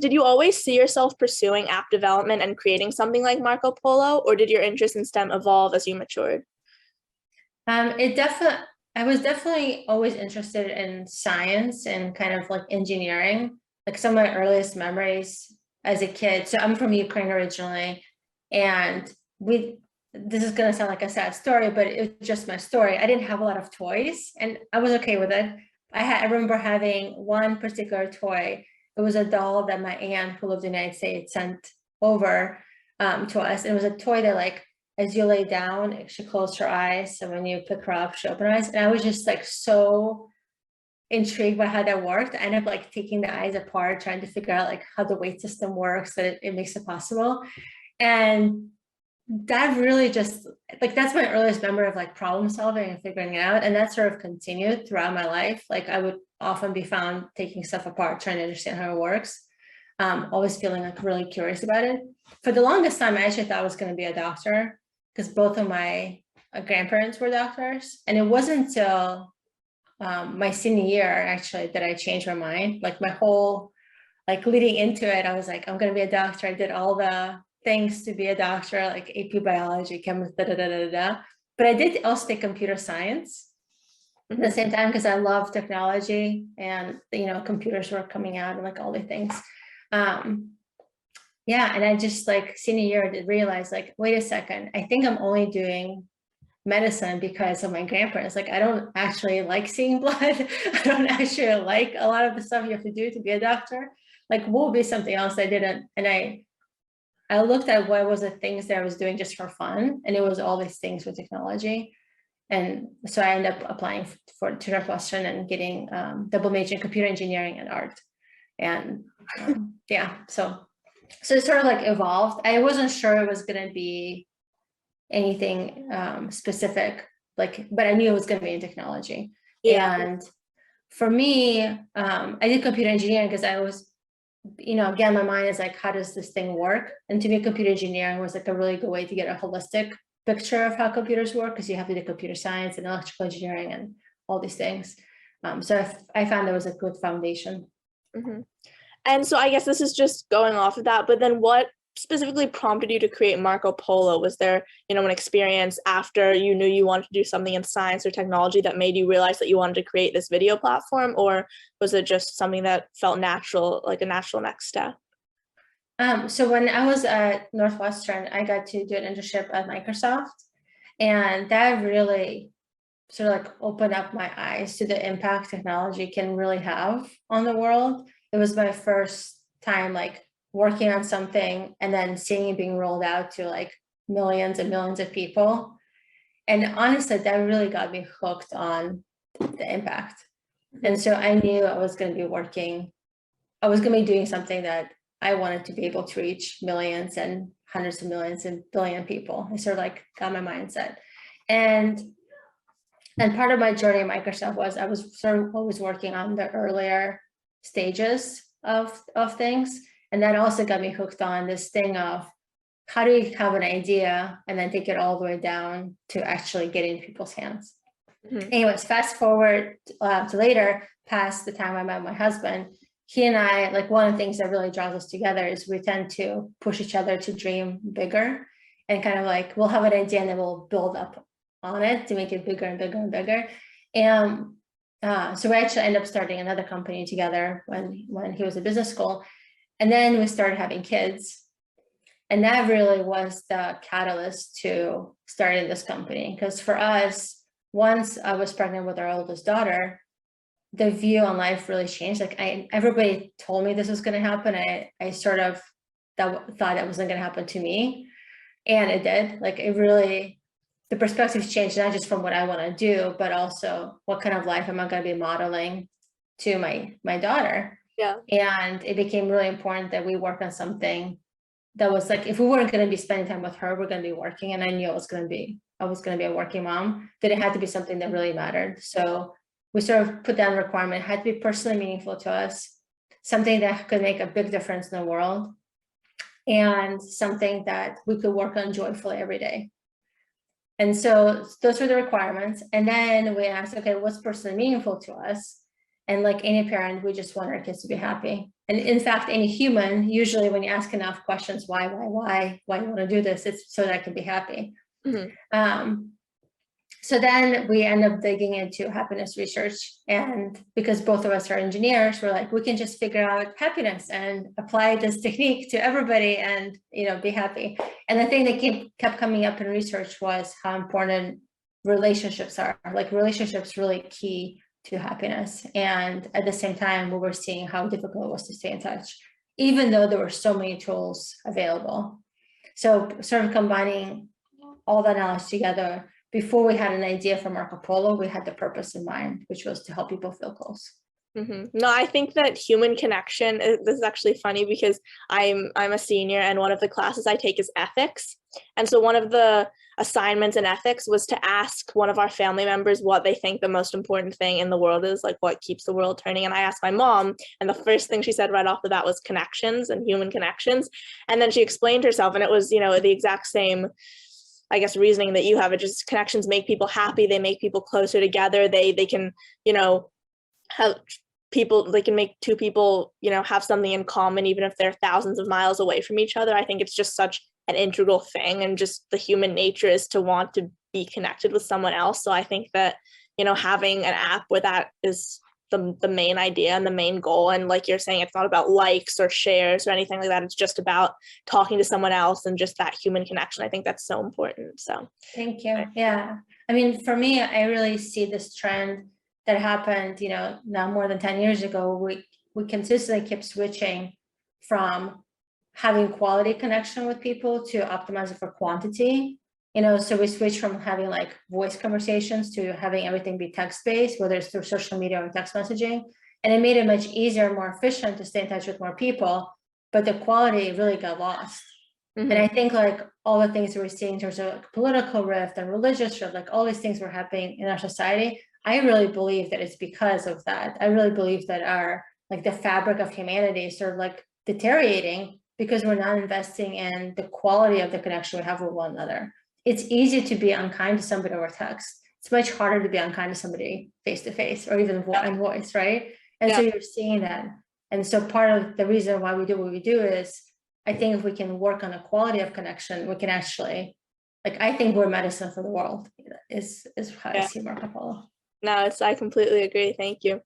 did you always see yourself pursuing app development and creating something like Marco Polo, or did your interest in STEM evolve as you matured? I was definitely always interested in science and kind of like engineering. Like some of my earliest memories as a kid. So I'm from Ukraine originally, and this is gonna sound like a sad story, but it was just my story. I didn't have a lot of toys, and I was okay with it. I remember having one particular toy. It was a doll that my aunt, who lived in the United States, sent over to us. It was a toy that, like, as you lay down, she closed her eyes. So when you pick her up, she opened her eyes. And I was just like so intrigued by how that worked. I ended up like taking the eyes apart, trying to figure out like how the weight system works, that it makes it possible. And that really just like, that's my earliest memory of like problem solving and figuring it out. And that sort of continued throughout my life. Like I would often be found taking stuff apart, trying to understand how it works. Always feeling like really curious about it. For the longest time, I actually thought I was going to be a doctor because both of my grandparents were doctors. And it wasn't until my senior year actually that I changed my mind. Like my whole, like leading into it, I was like, I'm going to be a doctor. I did all the things to be a doctor, like AP biology, chemistry, da, da, da, da, da. But I did also take computer science at the same time because I love technology and, you know, computers were coming out and like all the things. Yeah, and I just like senior year did realize like, wait a second, I think I'm only doing medicine because of my grandparents. Like I don't actually like seeing blood. I don't actually like a lot of the stuff you have to do to be a doctor. Like what would be something else I didn't? And I looked at what was the things that I was doing just for fun, and it was all these things with technology. And so I ended up applying to Northwestern and getting double major in computer engineering and art. And yeah, so it sort of like evolved. I wasn't sure it was going to be anything specific, like, but I knew it was going to be in technology. Yeah. And for me, I did computer engineering because I was, you know, again, my mind is like, how does this thing work? And to me, computer engineering was like a really good way to get a holistic picture of how computers work, because you have to do computer science and electrical engineering and all these things. So I found it was a good foundation. Mm-hmm. And so I guess this is just going off of that, but then what specifically prompted you to create Marco Polo? Was there, you know, an experience after you knew you wanted to do something in science or technology that made you realize that you wanted to create this video platform, or was it just something that felt natural, like a natural next step? So when I was at Northwestern, I got to do an internship at Microsoft, and that really sort of like opened up my eyes to the impact technology can really have on the world. It was my first time like working on something and then seeing it being rolled out to like millions and millions of people. And honestly, that really got me hooked on the impact. And so I knew I was going to be doing something that I wanted to be able to reach millions and hundreds of millions and billion people. I sort of like got my mindset. And part of my journey at Microsoft was I was sort of always working on the earlier stages of things. And that also got me hooked on this thing of how do you have an idea and then take it all the way down to actually get in people's hands. Anyways, fast forward to later, past the time I met my husband, he and I, like one of the things that really draws us together is we tend to push each other to dream bigger, and kind of like we'll have an idea and then we'll build up on it to make it bigger and bigger and bigger. And so we actually ended up starting another company together when he was at business school. And then we started having kids. And that really was the catalyst to starting this company. Because for us, once I was pregnant with our oldest daughter, the view on life really changed. Like everybody told me this was going to happen. I sort of thought it wasn't going to happen to me. And it did. Like it really, the perspective changed, not just from what I want to do, but also what kind of life am I going to be modeling to my daughter. Yeah. And it became really important that we work on something that was like, if we weren't going to be spending time with her, we're going to be working. And I knew I was going to be a working mom, that it had to be something that really mattered. So we sort of put down a requirement. It had to be personally meaningful to us, something that could make a big difference in the world, and something that we could work on joyfully every day. And so those were the requirements. And then we asked, okay, what's personally meaningful to us? And like any parent, we just want our kids to be happy. And in fact, any human, usually when you ask enough questions, why you want to do this, it's so that I can be happy. So then we end up digging into happiness research, and because both of us are engineers, we're like, we can just figure out happiness and apply this technique to everybody and, you know, be happy. And the thing that kept coming up in research was how important relationships are. Like, relationships really key to happiness. And at the same time, we were seeing how difficult it was to stay in touch, even though there were so many tools available. So sort of combining all that knowledge together, before we had an idea for Marco Polo, we had the purpose in mind, which was to help people feel close. No, I think that human connection, this is actually funny because I'm a senior, and one of the classes I take is ethics. And so one of the assignments in ethics was to ask one of our family members what they think the most important thing in the world is, like what keeps the world turning. And I asked my mom, and the first thing she said right off the bat was connections and human connections. And then she explained herself, and it was, you know, the exact same, I guess, reasoning that you have. It just, connections make people happy. They make people closer together. They can, you know, have people, they can make two people, you know, have something in common, even if they're thousands of miles away from each other. I think it's just such an integral thing, and just the human nature is to want to be connected with someone else. So I think that, you know, having an app where that is the main idea and the main goal, and like you're saying, it's not about likes or shares or anything like that. It's just about talking to someone else and just that human connection. I think that's so important. So thank you. Yeah, I mean, for me, I really see this trend that happened, you know, now more than 10 years ago. We consistently kept switching from having quality connection with people to optimizing for quantity. You know, so we switched from having like voice conversations to having everything be text-based, whether it's through social media or text messaging. And it made it much easier and more efficient to stay in touch with more people, but the quality really got lost. And I think like all the things that we're seeing in terms of like political rift and religious rift, like all these things were happening in our society, I really believe that it's because of that. I really believe that our, like the fabric of humanity is sort of like deteriorating because we're not investing in the quality of the connection we have with one another. It's easy to be unkind to somebody over text. It's much harder to be unkind to somebody face to face or even in voice, right? And so you're seeing that. And so part of the reason why we do what we do is, I think if we can work on a quality of connection, we can actually, like, I think we're medicine for the world is how I see Marco Polo. No, I completely agree. Thank you.